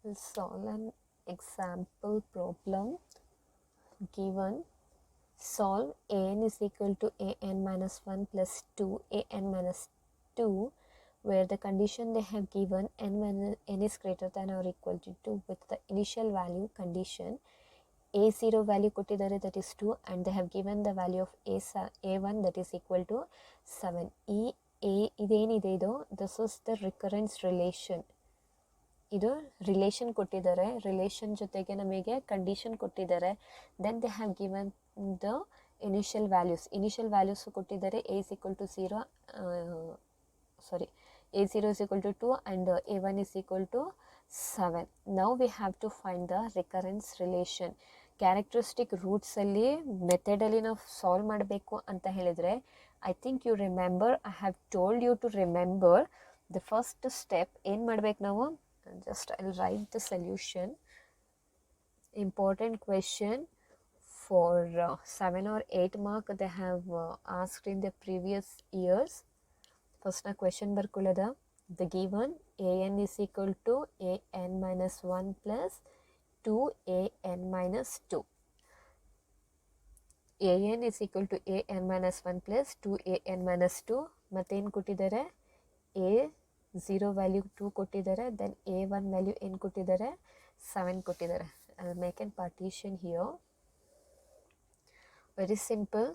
We'll solve an example problem given. Solve an is equal to an minus 1 plus 2 an minus 2, where the condition they have given n is greater than or equal to 2 with the initial value condition. A0 value ಕೊಟ್ಟಿದ್ದಾರೆ, that is 2, and they have given the value of A1 that is equal to 7. ಇದೇನಿದೆ ಇದು, this is the recurrence relation. ಇದು relation ಕೊಟ್ಟಿದ್ದಾರೆ, relation ಜೊತೆಗೆ ನಮಗೆ condition ಕೊಟ್ಟಿದ್ದಾರೆ. Then they have given the initial values ಕೊಟ್ಟಿದ್ದಾರೆ. A0 is equal to 2 and A1 is equal to 7. Now we have to find the recurrence relation. Characteristic ರೂಟ್ಸಲ್ಲಿ ಮೆಥಡಲ್ಲಿ ನಾವು solve ಮಾಡಬೇಕು ಅಂತ ಹೇಳಿದರೆ, I think you remember, I have told you to remember the first step. ಏನು ಮಾಡಬೇಕು ನಾವು? Just I'll write the solution. Important question for 7 or 8 mark they have asked in the previous years. First na question barkulada. The given an is equal to an minus 1 plus 2an minus 2. an is equal to an minus 1 plus 2an minus 2. ಮತ್ತೇನು ಕೊಟ್ಟಿದ್ದಾರೆ? A0 value 2 ಕೊಟ್ಟಿದ್ದಾರೆ. Then A1 value ಏನು ಕೊಟ್ಟಿದ್ದಾರೆ? 7 ಕೊಟ್ಟಿದ್ದಾರೆ. I will make an partition here. Very simple.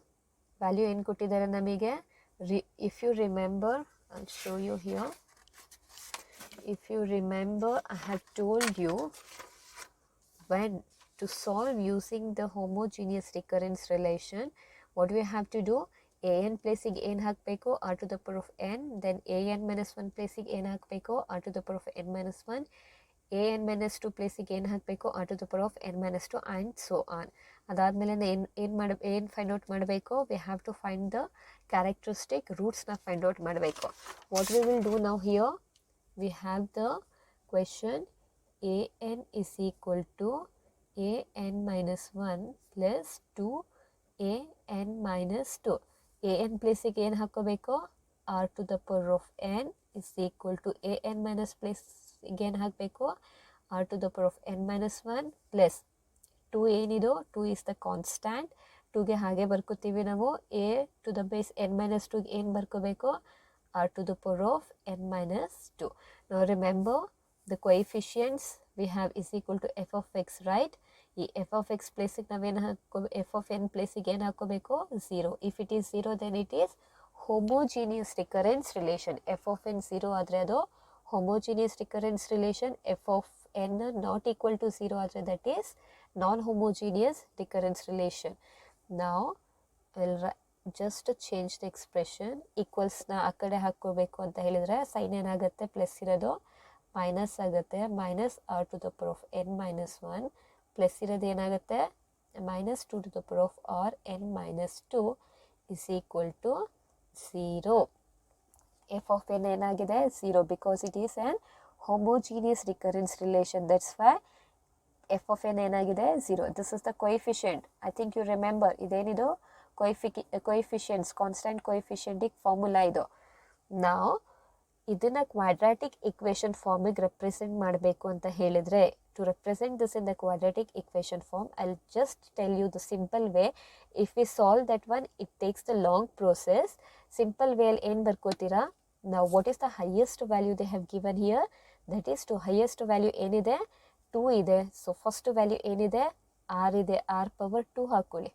Value ಏನು ಕೊಟ್ಟಿದ್ದಾರೆ ನಮಗೆ? If you remember, I will show you here. If you remember, I have told you when to solve using the homogeneous recurrence relation, what we have to do? an ಪ್ಲೇಸಿಗೆ ಏನು ಹಾಕಬೇಕು? r to the power of n. then an minus 1 ಪ್ಲೇಸಿಗೆ ಏನು ಹಾಕಬೇಕು? r to the power of n minus 1. an minus 2 ಪ್ಲೇಸಿಗೆ ಏನು ಹಾಕಬೇಕು? r to the power of n minus 2 and so on. ಅದಾದಮೇಲೆ ಏನು ಫೈಂಡ್ ಔಟ್ ಮಾಡಬೇಕು? we have to find the characteristic roots ನ ಫೈಂಡ್ ಔಟ್ ಮಾಡಬೇಕು. what we will do now here, we have the question an is equal to an minus 1 plus 2an minus 2. an ಪ್ಲೇಸಿಗೆ ಏನು ಹಾಕೋಬೇಕು? r to the power of n is equal to an minus ಪ್ಲೇಸಿಗೆ ಏನು ಹಾಕಬೇಕು? r to the power of n minus 1 plus 2 ಏನಿದು? 2 is the constant. 2ಗೆ ಹಾಗೆ ಬರ್ಕೋತೀವಿ ನಾವು. a to the base n minus 2 ಏನು ಬರ್ಕೋಬೇಕು? r to the power of n minus 2. Now remember the coefficients we have is equal to f of x, right? ಈ f of x ಪ್ಲೇಸಿಗೆ ನಾವೇನು f of n ಪ್ಲೇಸಿಗೆ ಏನು ಹಾಕೋಬೇಕು? 0. if it is 0 then it is homogeneous recurrence relation. f of n 0 ಆದರೆ ಅದು homogeneous recurrence relation. f of n not equal to 0 ಆದರೆ that is non-homogeneous recurrence relation. Now I will just change the expression. ಈಕ್ವಲ್ಸ್ನ ಆ ಕಡೆ ಹಾಕೋಬೇಕು ಅಂತ ಹೇಳಿದರೆ sign ಏನಾಗುತ್ತೆ? Plus ಇರೋದು ಮೈನಸ್ ಆಗುತ್ತೆ. Minus r to the power of n minus 1 plus ಇರೋದು ಏನಾಗುತ್ತೆ? Minus 2 to the power of r n minus 2 is equal to 0. f of n ಏನಾಗಿದೆ? 0 because it is an homogeneous recurrence relation. That's why f of n ಏನಾಗಿದೆ? 0. This is the coefficient. I think you remember. ಇದೇನಿದು? coefficients, constant coefficientic formula ಇದು. Now ಇದನ್ನು quadratic equation ಫಾರ್ಮಿಗೆ represent ಮಾಡಬೇಕು ಅಂತ ಹೇಳಿದರೆ, to represent this in the quadratic equation form, I'll just tell you the simple way. If we solve that one, it takes the long process. Simple way ಅಲ್ಲಿ ಏನು ಬರ್ಕೋತೀರಾ? Now what is the highest value they have given here? That is to highest value ಏನಿದೆ? 2 ಇದೆ. So first value ಏನಿದೆ? r ಇದೆ. r power 2 ಹಾಕೊಳ್ಳಿ.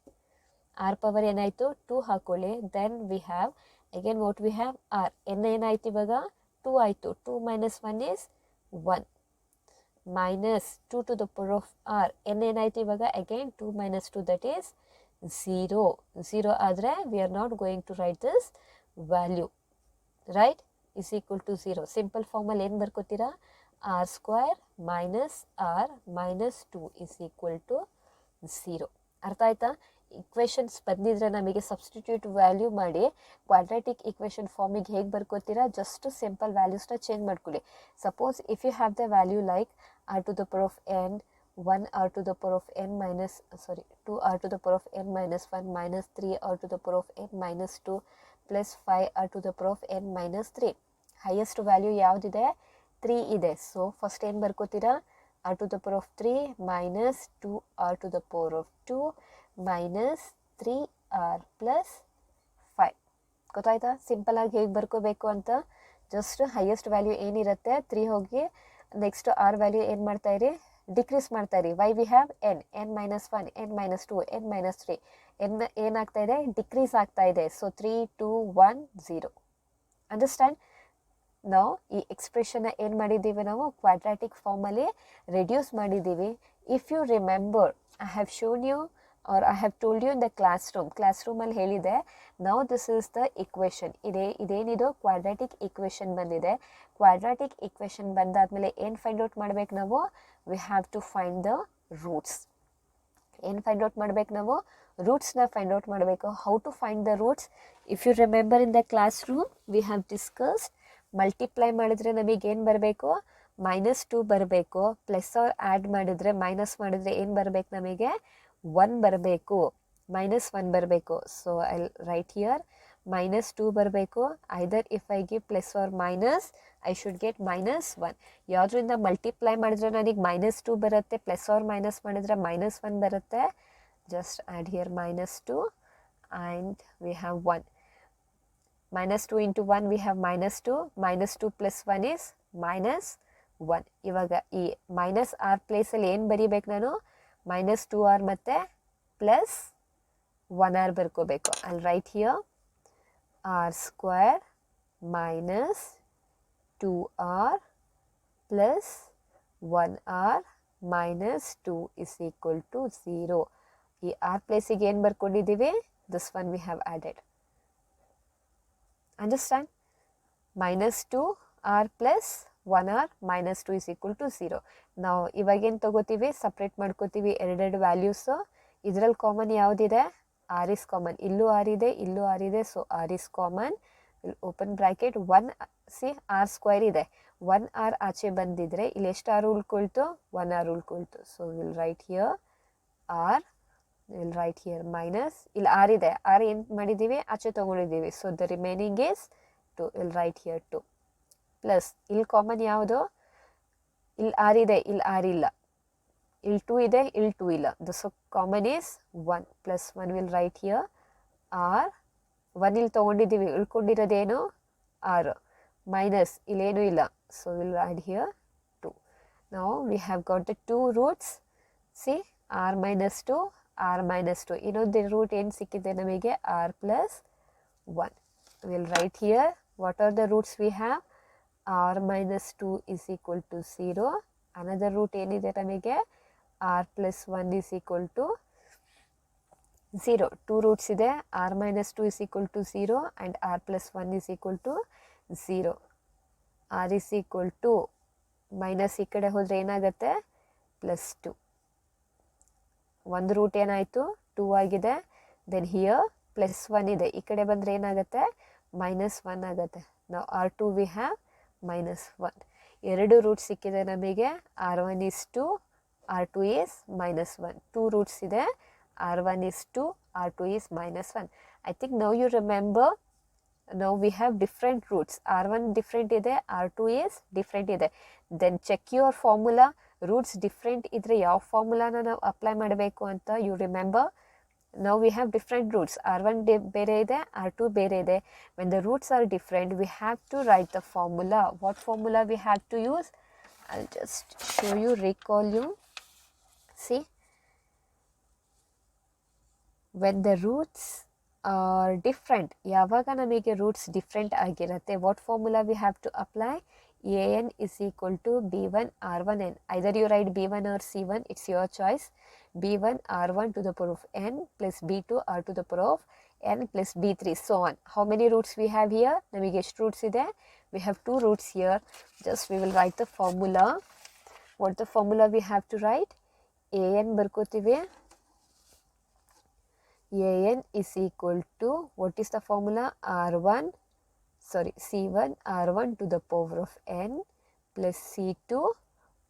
r power ಏನಾಯಿತು? 2 ಹಾಕೊಳ್ಳಿ. Then we have again what we have? r. n ಏನಾಯ್ತು ಇವಾಗ? 2 ಆಯಿತು. 2 minus 1 is 1. minus 2 to the power of r. n ಏನಾಯ್ತು ಇವಾಗ? Again 2 minus 2 that is 0. 0 ಆದರೆ we are not going to write this value, right? is equal to 0. Simple ಫಾರ್ಮಲ್ಲಿ ಏನು ಬರ್ಕೋತೀರಾ? r square minus r minus 2 is equal to 0. ಅರ್ಥ ಆಯ್ತಾ? Equations ಬಂದಿದ್ರೆ ನಮಗೆ substitute value ಮಾಡಿ ಕ್ವಾಡ್ರಾಟಿಕ್ ಇಕ್ವೇಷನ್ ಫಾರ್ಮಿಗೆ ಹೇಗೆ ಬರ್ಕೋತೀರಾ? ಜಸ್ಟ್ ಸಿಂಪಲ್ ವ್ಯಾಲ್ಯೂಸ್ನ ಚೇಂಜ್ ಮಾಡ್ಕೊಳ್ಳಿ. Suppose if you have the value like r to the power of n 1 r to the power of n minus 2 r to the power of n minus 1 minus 3 r to the power of n minus 2 plus 5 r to the power of n minus 3. Highest value ಯಾವುದಿದೆ? 3 ಇದೆ. So first ಏನು ಬರ್ಕೋತೀರಾ? r to the power of 3 minus 2r to the power of 2 minus 3r plus 5. ಗೊತ್ತಾಯ್ತಾ? Simple ಆಗಿ ಹೇಗೆ ಬರ್ಕೋಬೇಕು ಅಂತ. Just highest value ಏನಿರುತ್ತೆ 3 ಹೋಗಿ next R value ಏನು ಮಾಡ್ತಾ ಇರಿ, ಡಿಕ್ರೀಸ್ ಮಾಡ್ತಾ ಇರಿ. Why we have n minus 1, n minus 2, n minus 3. n ಏನಾಗ್ತಾ ಇದೆ, ಡಿಕ್ರೀಸ್ ಆಗ್ತಾ ಇದೆ. ಸೊ 3 2 1 0. ಅಂಡರ್ಸ್ಟ್ಯಾಂಡ್? ನಾವು ಈ ಎಕ್ಸ್ಪ್ರೆಷನ್ನ ಏನು ಮಾಡಿದ್ದೀವಿ, ನಾವು ಕ್ವಾಡ್ರಾಟಿಕ್ ಫಾರ್ಮಲ್ಲಿ ರೆಡ್ಯೂಸ್ ಮಾಡಿದ್ದೀವಿ. If you remember, I have shown you or I have told you in the classroom ಅಲ್ಲಿ ಹೇಳಿದೆ. now this is the equation. ಇದೇನಿದು ಕ್ವಾಡ್ರಾಟಿಕ್ ಇಕ್ವೇಷನ್ ಬಂದಿದೆ. ಕ್ವಾಡ್ರಾಟಿಕ್ ಇಕ್ವೇಷನ್ ಬಂದಾದ್ಮೇಲೆ ಏನು ಫೈಂಡ್ ಔಟ್ ಮಾಡ್ಬೇಕು ನಾವು, we have to find the roots. ಏನು find out ಮಾಡ್ಬೇಕು ನಾವು, ರೂಟ್ಸ್ನ ಫೈಂಡ್ ಔಟ್ ಮಾಡಬೇಕು. How to find the roots? If you remember in the classroom we have discussed, multiply ಮಾಡಿದ್ರೆ ನಮಗೆ ಏನು ಬರಬೇಕು, -2 ಬರಬೇಕು. ಪ್ಲಸ್ ಆರ್ ಆ್ಯಡ್ ಮಾಡಿದ್ರೆ, ಮೈನಸ್ ಮಾಡಿದ್ರೆ ಏನು ಬರಬೇಕು, ನಮಗೆ 1 ಬರಬೇಕು, -1 ಬರಬೇಕು. ಸೊ ಐ ರೈಟ್ ಹಿಯರ್ -2 ಬರಬೇಕು. Either if I give plus or minus I should get -1. ಯಾವುದರಿಂದ ಮಲ್ಟಿಪ್ಲೈ ಮಾಡಿದ್ರೆ ನನಗೆ -2 ಬರುತ್ತೆ, ಪ್ಲಸ್ ಆರ್ ಮೈನಸ್ ಮಾಡಿದ್ರೆ -1 ಬರುತ್ತೆ. Just add here -2 and we have 1. -2 into 1 we have -2. -2 plus 1 is -1. ಇವಾಗ ಈ ಮೈನಸ್ ಆರ್ ಪ್ಲೇಸಲ್ಲಿ ಏನು ಬರೀಬೇಕು ನಾನು, -2r ಮತ್ತು +1r ಬರ್ಕೋಬೇಕು. I'll write here r square minus 2r plus 1r minus 2 is equal to 0. ಈ r ಪ್ಲೇಸಿಗೆ ಏನು ಬರ್ಕೊಂಡಿದ್ದೀವಿ, this one we have added. Understand? -2r plus 1r minus 2 is equal to 0. ನಾವು ಇವಾಗೇನು ತಗೋತೀವಿ, ಸಪ್ರೇಟ್ ಮಾಡ್ಕೋತೀವಿ ಎರಡೆರಡು ವ್ಯಾಲ್ಯೂಸು. ಇದರಲ್ಲಿ ಕಾಮನ್ ಯಾವುದಿದೆ, r is ಕಾಮನ್. ಇಲ್ಲೂ r ಇದೆ, ಇಲ್ಲೂ r ಇದೆ. So r is common. Open bracket 1 C r square ಇದೆ. 1r ಆಚೆ ಬಂದಿದ್ರೆ ಇಲ್ಲಿ ಎಷ್ಟು r ಉಳ್ಕೊಳ್ತು, 1r ಉಳ್ಕೊಳ್ತು. So will write here r, will write here minus, ಇಲ್ಲಿ r ಇದೆ, r ಏನು ಮಾಡಿದ್ದೀವಿ, ಆಚೆ ತೊಗೊಂಡಿದ್ದೀವಿ. So the remaining is 2. Will write here 2 plus ಇಲ್ಲಿ ಕಾಮನ್ ಯಾವುದು, ಇಲ್ಲಿ r ಇದೆ, ಇಲ್ಲಿ r ಇಲ್ಲ. ಇಲ್ಲಿ 2 ಇದೆ, ಇಲ್ಲಿ 2 ಇಲ್ಲ. So common is 1 plus 1. Will write here r. 1 ಇಲ್ಲಿ ತೊಗೊಂಡಿದ್ದೀವಿ, ಉಳ್ಕೊಂಡಿರೋದೇನು r, ಮೈನಸ್ ಇಲ್ಲೇನೂ ಇಲ್ಲ. So will add here 2. ನಾವು we have got the 2 roots. C r minus 2, r minus 2. ಇನ್ನೊಂದು ರೂಟ್ ಏನು ಸಿಕ್ಕಿದೆ ನಮಗೆ, r plus 1. Will write here what are the roots we have. r minus 2 is equal to 0. Another root ಏನಿದೆ ನಮಗೆ, r plus 1 is equal to 0. 2 roots ಇದೆ. r minus 2 is equal to 0 and r plus 1 is equal to 0. r is equal to minus ಈ ಕಡೆ ಹೋದರೆ ಏನಾಗುತ್ತೆ, +2. ಒಂದು root ಏನಾಯಿತು, 2 ಆಗಿದೆ. ದೆನ್ ಹಿಯರ್ +1 ಇದೆ, ಈ ಕಡೆ ಬಂದರೆ ಏನಾಗುತ್ತೆ, -1 ಆಗುತ್ತೆ. ನಾವು r2 ವಿ ಹ್ಯಾವ್ -1. ಎರಡು ರೂಟ್ ಸಿಕ್ಕಿದೆ ನಮಗೆ. r1 is 2, r2 is -1. 2 roots ಇದೆ. r1 is 2, r2 is -1. I think now you remember. Now we have different roots. r1 different ಇದೆ, r2 is different ಇದೆ. Then check your formula. Roots different ಇದ್ರೆ ಯಾವ ಫಾರ್ಮುಲಾನ ನಾವು apply ಮಾಡಬೇಕು ಅಂತ you remember. Now we have different roots. r1 ಬೇರೆ ಇದೆ, r2 ಬೇರೆ ಇದೆ. When the roots are different, we have to write the formula. What formula we have to use? I'll just show you, recall you. See, when the roots are different, ಯಾವಾಗ ನಮಗೆ roots different ಆಗಿರುತ್ತೆ, what formula we have to apply? an is equal to b1 r1n. Either you write b1 or c1, it's your choice. b1 r1 to the power of n plus b2 r to the power of n plus b3, so on. How many roots we have here? ನಮಗೆ ಎಷ್ಟು roots ಇದೆ? We have 2 roots here. Just we will write the formula. What the formula we have to write? an ಬರ್ಕೋತೀವಿ. an is equal to, what is the formula? c1 r1 to the power of n plus c2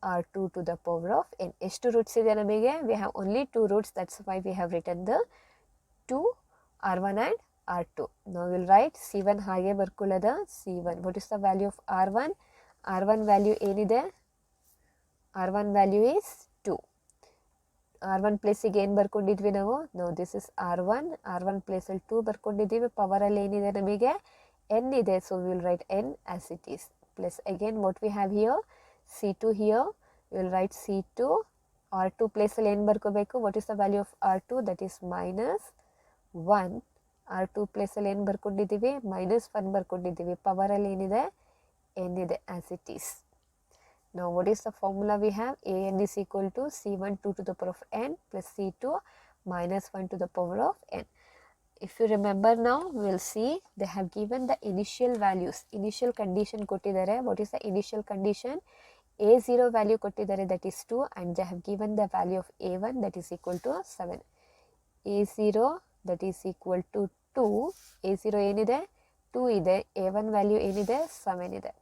r2 to the power of n. ಎಷ್ಟು roots ಇದೆ ನಮಗೆ? We have only 2 roots. That's why we have written the 2 r1 and r2. Now we'll write c1 ಹಾಗೆ ಬರ್ಕೊಳ್ಳೋದ. c1, what is the value of r1? r1 value ಏನಿದೆ? R1 value is 2. R1 ಪ್ಲೇಸಿಗೆ ಏನು ಬರ್ಕೊಂಡಿದ್ವಿ ನಾವು? This is R1 ಪ್ಲೇಸಲ್ಲಿ 2 ಬರ್ಕೊಂಡಿದ್ದೀವಿ. ಪವರಲ್ಲಿ ಏನಿದೆ ನಮಗೆ? n ಇದೆ. So will write n as it is. Plus again what we have here? C2 here. Will write C2. R2 ಪ್ಲೇಸಲ್ಲಿ ಏನು ಬರ್ಕೋಬೇಕು? What is the value of R2? That is -1. R2 ಪ್ಲೇಸಲ್ಲಿ ಏನು ಬರ್ಕೊಂಡಿದ್ದೀವಿ? -1 ಬರ್ಕೊಂಡಿದ್ದೀವಿ. ಪವರಲ್ಲಿ ಏನಿದೆ? n ಇದೆ as it is. Now what is the formula we have? An is equal to C1 2 to the power of n plus C2 minus 1 to the power of n. If you remember now, we will see they have given the initial values. Initial condition kottidare. What is the initial condition? A0 value kottidare, that is 2, and they have given the value of A1 that is equal to 7. A0 that is equal to 2. A0 ಏನide? 2 ಇದೆ. A1 value ಏನide? 7 ಇದೆ.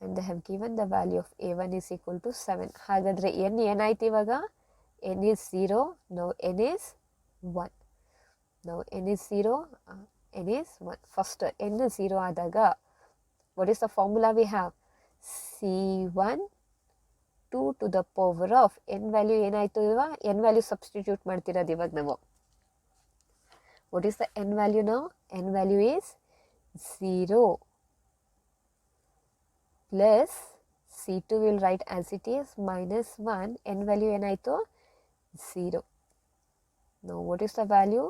And they have given the value of A1 is equal to 7. ಹಾಗಾದರೆ n ಏನಾಯ್ತು ಇವಾಗ? n is 0. Now n is 1. Now n is 0. n is 1. First n is 0 ಆದಾಗ what is the formula we have? C1 2 to the power of n value ಏನಾಯ್ತು ಇವಾಗ? n value substitute ಮಾಡ್ತಿರೋದು ಇವಾಗ ನಾವು. What is the n value now? n value is 0. Plus C2 will write as it is -1. n value ಏನಾಯಿತು? 0. Now what is the value?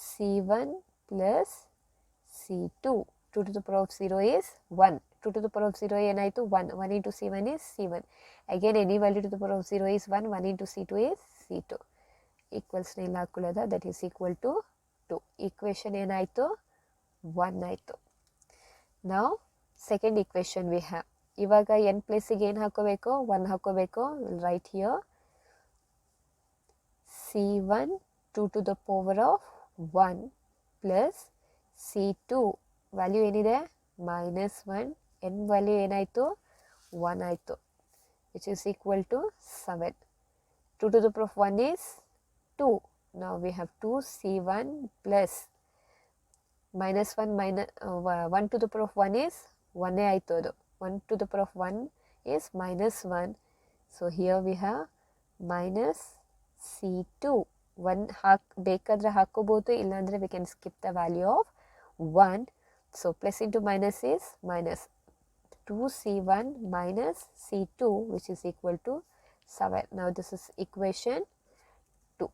C1 plus C2. 2 to the power of 0 is 1. 2 to the power of 0 ಏನಾಯಿತು? 1. 1 into C1 is C1. Again any value to the power of 0 is 1. 1 into C2 is C2. Equals ಇಲ್ಲಿ ಹಾಕೊಳ್ಳೋದ, that is equal to 2. Equation ಏನಾಯಿತು? 1 ಆಯಿತು. Now second equation we have. ಇವಾಗ n ಪ್ಲೇಸಿಗೆ ಏನು ಹಾಕೋಬೇಕು? 1 ಹಾಕೋಬೇಕು. Will write here C1 2 to the power of 1 plus C2 value ಏನಿದೆ? -1. n value ಏನಾಯಿತು? 1 ಆಯಿತು. which is equal to 7. 2 to the power of 1 is 2. Now we have 2 C1 plus -1 1 to the power of 1 is 1 ಆಯಿತು ಅದು. 1 to the power of 1 is -1. So here we have minus C2. 1 ಬೇಕಾದರೆ ಹಾಕೋಬೋದು, ಇಲ್ಲಾಂದರೆ we can skip the value of 1. So plus into minus is minus. 2C1 minus C2, which is equal to 7. Now this is equation 2.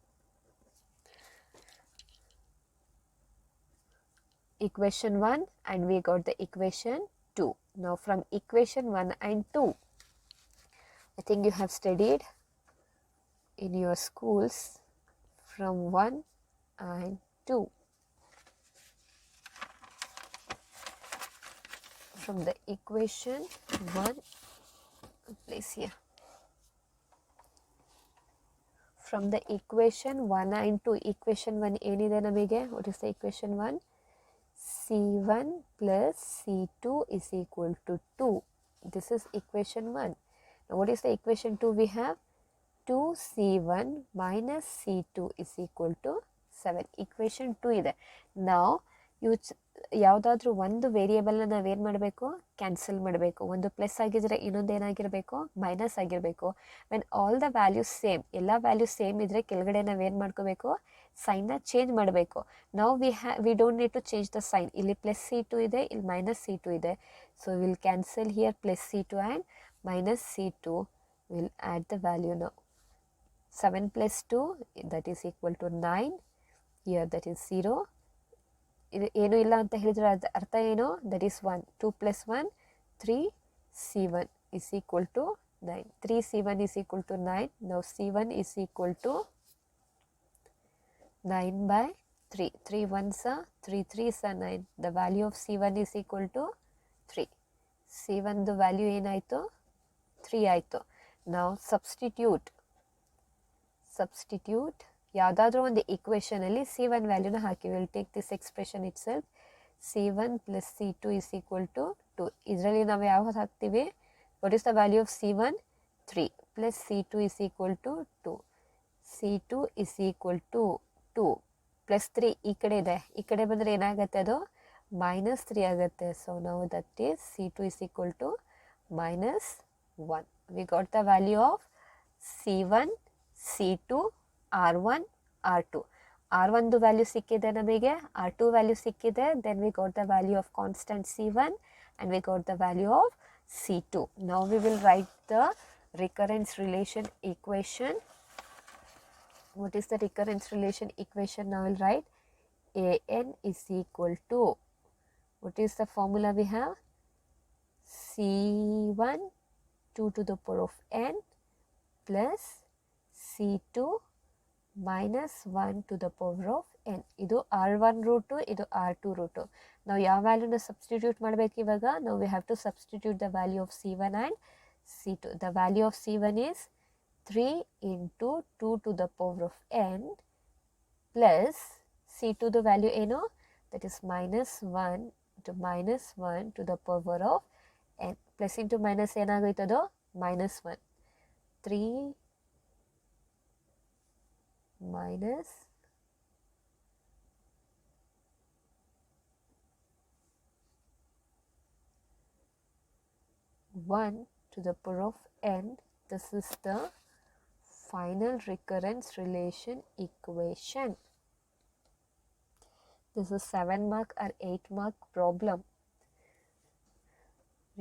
Equation 1, and we got the equation 2. Now from equation 1 and 2, I think you have studied in your schools from 1 and 2. From the equation 1, place here. From the equation 1 and 2, equation 1 ಏನಿದೆ ನಮಗೆ? What is the equation 1? C1 plus C2 is equal to 2. This is equation 1. Now what is the equation 2 we have? 2C1 minus C2 is equal to 7. Equation 2 ಇದೆ. Now ಯಾವುದಾದ್ರೂ ಒಂದು ವೇರಿಯೇಬಲ್ನ ನಾವೇನು ಮಾಡಬೇಕು? Cancel ಮಾಡಬೇಕು. ಒಂದು ಪ್ಲಸ್ ಆಗಿದ್ರೆ ಇನ್ನೊಂದು ಏನಾಗಿರಬೇಕು? ಮೈನಸ್ ಆಗಿರಬೇಕು. When all the values same, ಎಲ್ಲ ವ್ಯಾಲ್ಯೂಸ್ ಸೇಮ್ ಇದ್ದರೆ ಕೆಳಗಡೆ ನಾವೇನು ಮಾಡ್ಕೋಬೇಕು? ಸೈನ್ನ ಚೇಂಜ್ ಮಾಡಬೇಕು. ನಾವು we don't need to change the sign. ಇಲ್ಲಿ ಪ್ಲಸ್ C2 ಇದೆ, ಇಲ್ಲಿ ಮೈನಸ್ C2 ಇದೆ. So will cancel here plus C2 and minus C2. Will add the value now. 7 plus 2, that is equal to 9. Here that is 0. ಇದು ಏನೂ ಇಲ್ಲ ಅಂತ ಹೇಳಿದ್ರೆ ಅರ್ಥ ಏನು? That is 1. 2 plus 1, 3C1 is equal to 9. 3C1 is equal to 9. Now C1 is equal to 9 by 3. 3 1s are 3 3s are 9. The value of C1 is equal to 3. C1 the value ಏನಾಯಿತು? 3 ಆಯಿತು. Now substitute ಯಾವುದಾದ್ರೂ ಒಂದು ಈಕ್ವೇಷನಲ್ಲಿ C1 ವ್ಯಾಲ್ಯೂನ ಹಾಕಿ. Will take this expression itself. C1 plus C2 is equal to 2. ಇದರಲ್ಲಿ ನಾವು ಯಾವ್ದು ಹಾಕ್ತೀವಿ? What is the value of C1? 3 plus C2 is equal to 2. C2 is equal to 2 plus 3 ಈ ಕಡೆ ಇದೆ. ಈ ಕಡೆ ಬಂದರೆ ಏನಾಗುತ್ತೆ? ಅದು -3 ಆಗುತ್ತೆ. ಸೊ ನಾವು that is C2 is equal to -1. we got the value of C1, C2, R1, R2. R1 ದು ವ್ಯಾಲ್ಯೂ ಸಿಕ್ಕಿದೆ ನಮಗೆ, R2 ವ್ಯಾಲ್ಯೂ ಸಿಕ್ಕಿದೆ, then we got the value of constant C1 and we got the value of C2. Now we will write the recurrence relation equation. What is the recurrence relation equation? Now we will write AN is equal to, what is the formula we have? C1 2 to the power of n plus C2 minus 1 to the power of n. ಇದು R1 route, ಇದು R2 route. ನಾವು ಯಾವ ವ್ಯಾಲ್ಯೂನ substitute ಮಾಡಬೇಕು ಇವಾಗ? ನಾವು we have to substitute the value of C1 and C2. The value of C1 is 3 into 2 to the power of n plus C2 the value ಏನು? That is minus 1 to minus 1 to the power of n. Plus into minus ಏನಾಗೋಯ್ತದೋ? minus 1. 3 minus 1 to the power of n. This is the final recurrence relation equation. This is 7 mark or 8 mark problem.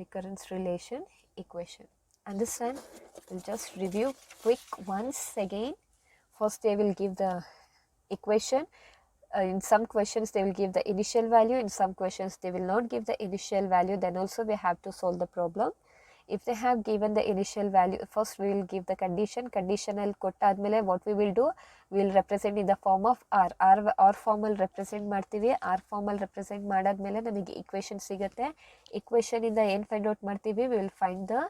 Recurrence relation equation. Understand? We'll just review quick once again. First they will give the equation. In some questions they will give the initial value, in some questions they will not give the initial value, then also we have to solve the problem. If they have given the initial value, first we will give the condition. Conditional ಕೊಟ್ಟಾದ್ಮೇಲೆ what we will do, we will represent in the form of R form ಅಲ್ಲಿ represent ಮಾಡ್ತೀವಿ. R form ಅಲ್ಲಿ represent ಮಾಡಾದ್ಮೇಲೆ ನಮಗೆ equation ಸಿಗುತ್ತೆ. equation ಇಂದ ಏನು find out ಮಾಡ್ತೀವಿ? We will find the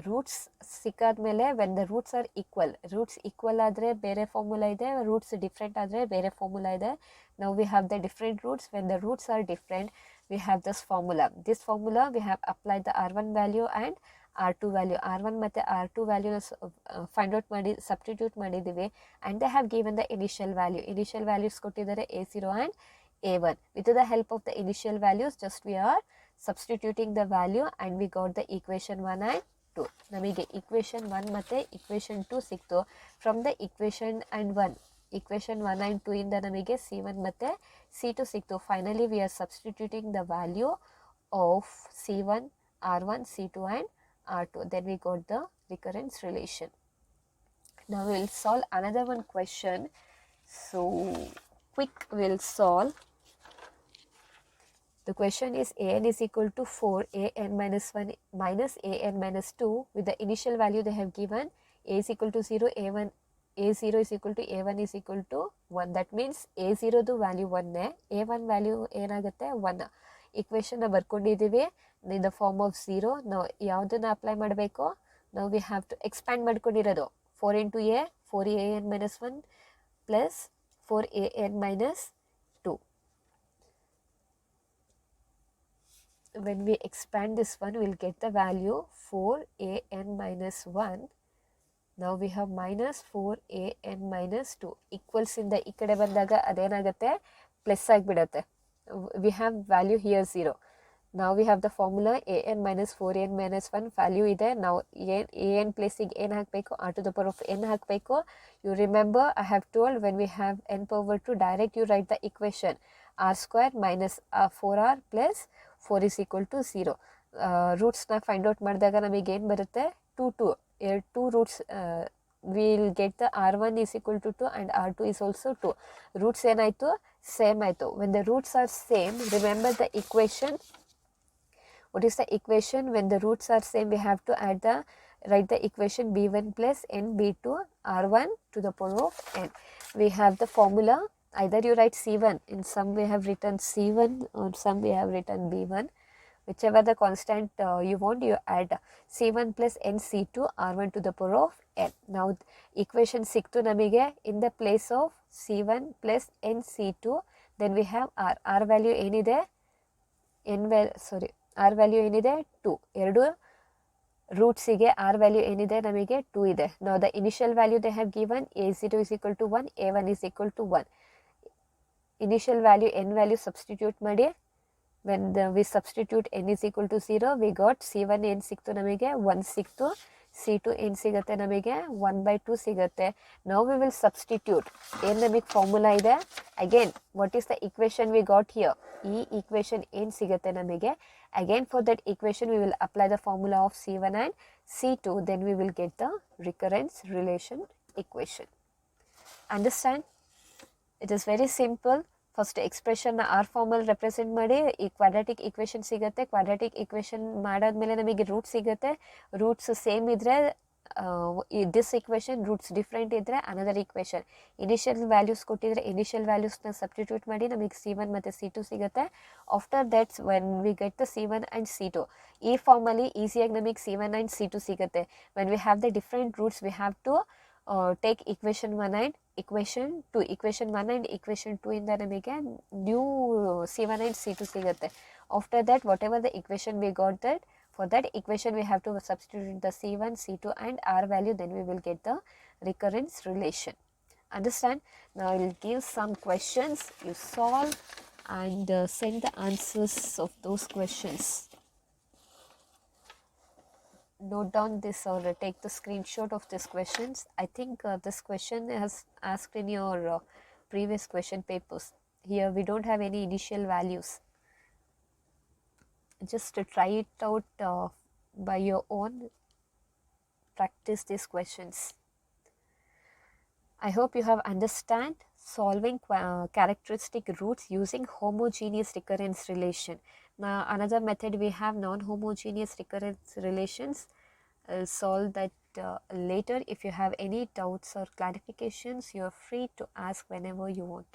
roots ಸಿಕ್ಕಾದ್ಮೇಲೆ when the roots are equal ಆದರೆ ಬೇರೆ ಫಾರ್ಮುಲಾ ಇದೆ, roots different ಆದರೆ ಬೇರೆ ಫಾರ್ಮುಲಾ ಇದೆ. Now we have the different roots. When the roots are different, we have this formula. This formula we have applied the R1 value and R2 value. R1 ಮತ್ತೆ R2 value find out ಮಾಡಿ substitute ಮಾಡಿದ್ದೀವಿ, and they have given the initial value. Initial values ಕೊಟ್ಟಿದ್ದಾರೆ A0 and A1. With the help of the initial values, just we are substituting the value and we got the equation 1 and 2. ನಮಗೆ equation 1 ಮತ್ತೆ equation 2 ಸಿಕ್ತು. From the equation 1 and 2 ಇಂದ ನಮಗೆ C1 ಮತ್ತೆ C2 ಸಿಕ್ತು. Finally we are substituting the value of C1, R1, C2 and R2. Then we got the recurrence relation. Now we will solve another one question. So quick we will solve. The question is an is equal to 4 an minus 1 minus an minus 2. With the initial value they have given, a is equal to 0, a0 is equal to a1 is equal to 1. That means a0 ದು value 1, a1 value ಏನಾಗುತ್ತೆ 1. equation ಬರ್ಕೊಂಡಿದ್ದೀವಿ in the form of 0. ನಾವು ಯಾವುದನ್ನ apply ಮಾಡಬೇಕು? ನಾವು we have to expand ಮಾಡ್ಕೊಂಡಿರೋದು 4 into a, 4an minus 1 plus 4an minus 2. When we expand this one, we will get the value 4an minus 1. Now we have minus 4an minus 2. Equals ಇಂದ ಈ ಕಡೆ ಬಂದಾಗ ಅದೇನಾಗುತ್ತೆ? Plus ಆಗಿಬಿಡುತ್ತೆ. We have value here 0. Now we have the formula an minus 4an minus 1 value ಇದೆ. Now an ಪ್ಲೇಸಿಗೆ ಏನು ಹಾಕಬೇಕು? r to the power of n ಹಾಕಬೇಕು. You remember I have told when we have n power 2, direct you write the equation r square minus 4r plus 4 is equal to 0. ರೂಟ್ಸ್ನ find out ಮಾಡಿದಾಗ ನಮಗೆ ಏನು ಬರುತ್ತೆ? 2 roots. We will get the r1 is equal to 2 and r2 is also 2. Roots ಏನಾಯಿತು? Same ಆಯಿತು. When the roots are same, remember the equation. What is the equation? When the roots are same, we have to write the equation b1 plus n b2 r1 to the power of n. We have the formula. Either you write c1, in some we have written c1, or some we have written b1. Whichever the constant you want, you add c1 plus n c2 r1 to the power of n. Now equation ಸಿಕ್ತು ನಮಗೆ. In the place of c1 plus n c2, then we have r value ಏನಿದೆ? r value ಏನಿದೆ? 2. ಎರಡು ರೂಟ್ಸಿಗೆ r value ಏನಿದೆ? ನಮಗೆ 2 ಇದೆ. Now the initial value they have given, a0 is equal to 1, a1 is equal to 1. Initial value n value substitute ಮಾಡಿ when we substitute n is equal to 0, we got c1 n ಸಿಕ್ತು ನಮಗೆ 1 ಸಿಕ್ತು, c2 n ಸಿಗುತ್ತೆ ನಮಗೆ 1/2 ಸಿಗುತ್ತೆ. Now we will substitute. ಏನು ನಮಗೆ formula ಇದೆ? Again, what is the equation we got here? ಈ equation ಏನು ಸಿಗುತ್ತೆ ನಮಗೆ? Again, for that equation, we will apply the formula of c1 and c2. Then we will get the recurrence relation equation. Understand? It is very simple. First ಎಕ್ಸ್ಪ್ರೆಷನ್ನ R ಫಾರ್ಮಲ್ಲಿ represent ಮಾಡಿ ಈ quadratic equation ಸಿಗುತ್ತೆ. Quadratic equation ಮಾಡಾದ್ಮೇಲೆ ನಮಗೆ root ಸಿಗುತ್ತೆ. Roots same ಇದ್ದರೆ this equation, roots different ಇದ್ದರೆ ಅನದರ್ ಇಕ್ವೇಷನ್. ಇನಿಷಿಯಲ್ ವ್ಯಾಲ್ಯೂಸ್ ಕೊಟ್ಟಿದ್ರೆ ಇನಿಷಿಯಲ್ ವ್ಯಾಲ್ಯೂಸ್ನ ಸಬ್ಸ್ಟಿಟ್ಯೂಟ್ ಮಾಡಿ ನಮಗೆ c1 ಮತ್ತು c2 ಸಿಗುತ್ತೆ. After that's when we get the c1 and c2, ಈ ಫಾರ್ಮಲ್ಲಿ ಈಸಿಯಾಗಿ ನಮಗೆ c1 ಆ್ಯಂಡ್ c2 ಸಿಗುತ್ತೆ. When we have the different roots, we have to take equation 1 and equation 2. equation 1 and equation 2 ಇಂದ ನಮಗೆ new c1 and c2 ಸಿಗುತ್ತೆ. After that, whatever the equation we got, that for that equation we have to substitute the c1, c2 and r value, then we will get the recurrence relation. Understand? Now I will give some questions, you solve and send the answers of those questions. Note down this or take the screenshot of these questions. I think this question is asked in your previous question papers. Here we don't have any initial values. Just to try it out by your own. Practice these questions. I hope you have understand solving characteristic roots using homogeneous recurrence relation. Now another method we have non-homogeneous recurrence relations. I'll solve that later. If you have any doubts or clarifications, you are free to ask whenever you want.